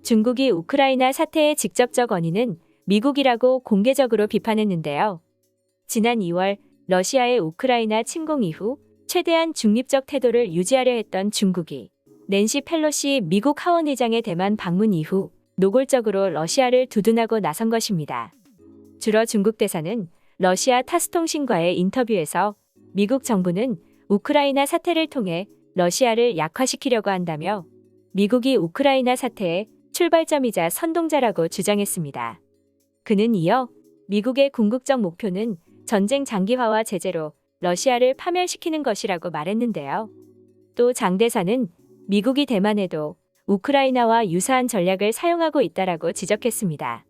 중국이 우크라이나 사태의 직접적 원인은 미국이라고 공개적으로 비판했는데요. 지난 2월 러시아의 우크라이나 침공 이후 최대한 중립적 태도를 유지하려 했던 중국이 낸시 펠로시 미국 하원의장의 대만 방문 이후 노골적으로 러시아를 두둔하고 나선 것입니다. 주로 중국 대사는 러시아 타스통신과의 인터뷰에서 미국 정부는 우크라이나 사태를 통해 러시아를 약화시키려고 한다며 미국이 우크라이나 사태의 출발점이자 선동자라고 주장했습니다. 그는 이어 미국의 궁극적 목표는 전쟁 장기화와 제재로 러시아를 파멸시키는 것이라고 말했는데요. 또 장 대사는 미국이 대만에도 우크라이나와 유사한 전략을 사용하고 있다라고 지적했습니다.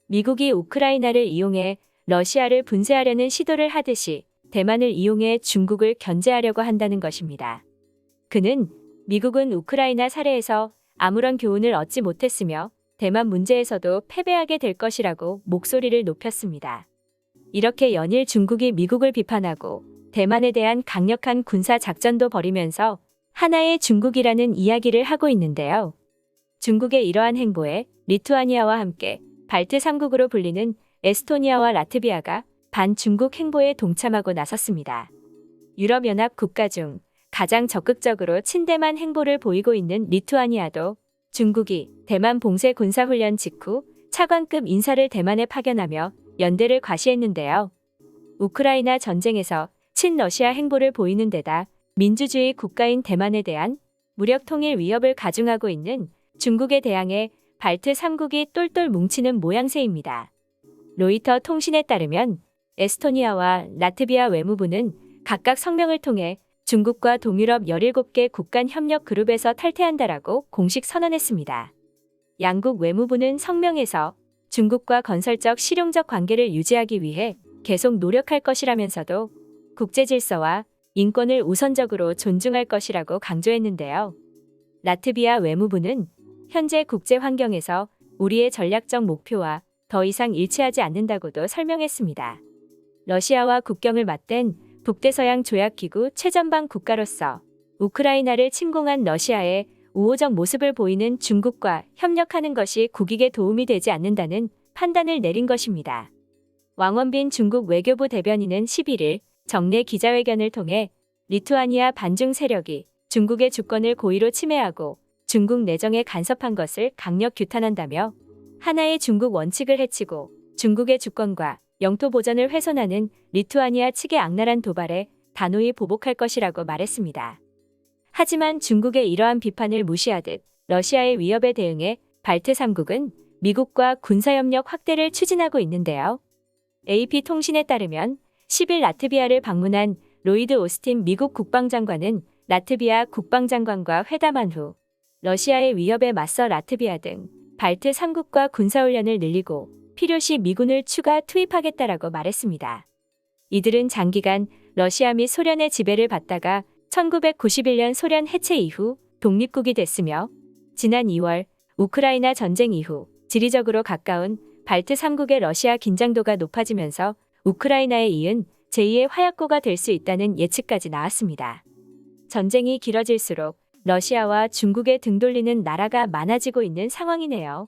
미국이 우크라이나를 이용해 러시아를 분쇄하려는 시도를 하듯이 대만을 이용해 중국을 견제하려고 한다는 것입니다. 그는 미국은 우크라이나 사례에서 아무런 교훈을 얻지 못했으며 대만 문제에서도 패배하게 될 것이라고 목소리를 높였습니다. 이렇게 연일 중국이 미국을 비판하고 대만에 대한 강력한 군사 작전도 벌이면서 하나의 중국이라는 이야기를 하고 있는데요. 중국의 이러한 행보에 리투아니아와 함께 발트 3국으로 불리는 에스토니아와 라트비아가 반중국 행보에 동참하고 나섰습니다. 유럽연합 국가 중 가장 적극적으로 친대만 행보를 보이고 있는 리투아니아도 중국이 대만 봉쇄 군사훈련 직후 차관급 인사를 대만에 파견하며 연대를 과시했는데요. 우크라이나 전쟁에서 친러시아 행보를 보이는 데다 민주주의 국가인 대만에 대한 무력 통일 위협을 가중하고 있는 중국에 대항해 발트 3국이 똘똘 뭉치는 모양새입니다. 로이터 통신에 따르면 에스토니아와 라트비아 외무부는 각각 성명을 통해 중국과 동유럽 17개 국간 협력 그룹에서 탈퇴한다라고 공식 선언했습니다. 양국 외무부는 성명에서 중국과 건설적 실용적 관계를 유지하기 위해 계속 노력할 것이라면서도 국제 질서와 인권을 우선적으로 존중할 것이라고 강조했는데요. 라트비아 외무부는 현재 국제 환경에서 우리의 전략적 목표와 더 이상 일치하지 않는다고도 설명했습니다. 러시아와 국경을 맞댄 북대서양 조약기구 최전방 국가로서 우크라이나를 침공한 러시아의 우호적 모습을 보이는 중국과 협력하는 것이 국익에 도움이 되지 않는다는 판단을 내린 것입니다. 왕원빈 중국 외교부 대변인은 11일 정례 기자회견을 통해 리투아니아 반중 세력이 중국의 주권을 고의로 침해하고 중국 내정에 간섭한 것을 강력 규탄한다며 하나의 중국 원칙을 해치고 중국의 주권과 영토 보전을 훼손하는 리투아니아 측의 악랄한 도발에 단호히 보복할 것이라고 말했습니다. 하지만 중국의 이러한 비판을 무시하듯 러시아의 위협에 대응해 발트 3국은 미국과 군사협력 확대를 추진하고 있는데요. AP통신에 따르면 10일 라트비아를 방문한 로이드 오스틴 미국 국방장관은 라트비아 국방장관과 회담한 후 러시아의 위협에 맞서 라트비아 등 발트 3국과 군사훈련을 늘리고 필요시 미군을 추가 투입하겠다라고 말했습니다. 이들은 장기간 러시아 및 소련의 지배를 받다가 1991년 소련 해체 이후 독립국이 됐으며 지난 2월 우크라이나 전쟁 이후 지리적으로 가까운 발트 3국의 러시아 긴장도가 높아지면서 우크라이나에 이은 제2의 화약고가 될 수 있다는 예측까지 나왔습니다. 전쟁이 길어질수록 러시아와 중국에 등 돌리는 나라가 많아지고 있는 상황이네요.